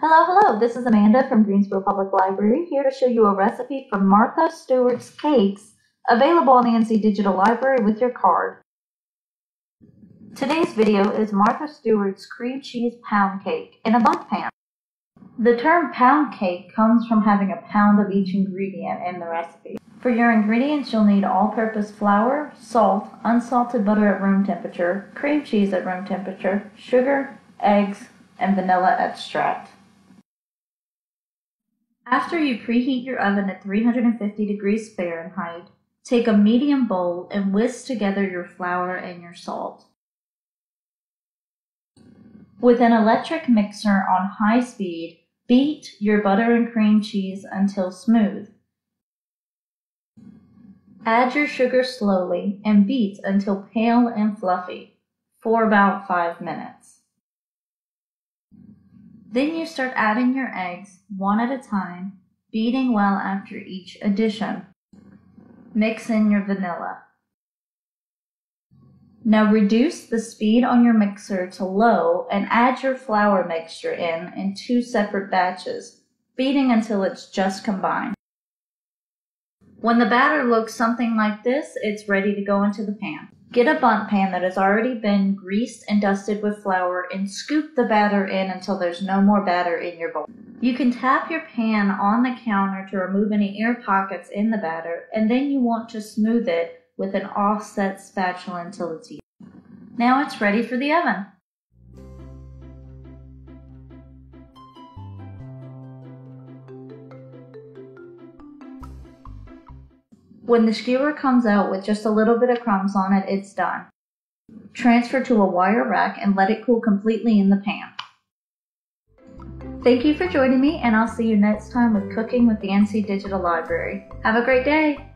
Hello, this is Amanda from Greensboro Public Library, here to show you a recipe for Martha Stewart's cakes, available on the NC Digital Library with your card. Today's video is Martha Stewart's cream cheese pound cake in a bundt pan. The term pound cake comes from having a pound of each ingredient in the recipe. For your ingredients, you'll need all-purpose flour, salt, unsalted butter at room temperature, cream cheese at room temperature, sugar, eggs, and vanilla extract. After you preheat your oven at 350 degrees Fahrenheit, take a medium bowl and whisk together your flour and your salt. With an electric mixer on high speed, beat your butter and cream cheese until smooth. Add your sugar slowly and beat until pale and fluffy for about 5 minutes. Then you start adding your eggs one at a time, beating well after each addition. Mix in your vanilla. Now reduce the speed on your mixer to low and add your flour mixture in 2 separate batches, beating until it's just combined. When the batter looks something like this, it's ready to go into the pan. Get a bundt pan that has already been greased and dusted with flour and scoop the batter in until there's no more batter in your bowl. You can tap your pan on the counter to remove any air pockets in the batter, and then you want to smooth it with an offset spatula until it's even. Now it's ready for the oven. When the skewer comes out with just a little bit of crumbs on it, it's done. Transfer to a wire rack and let it cool completely in the pan. Thank you for joining me, and I'll see you next time with Cooking with the NC Digital Library. Have a great day!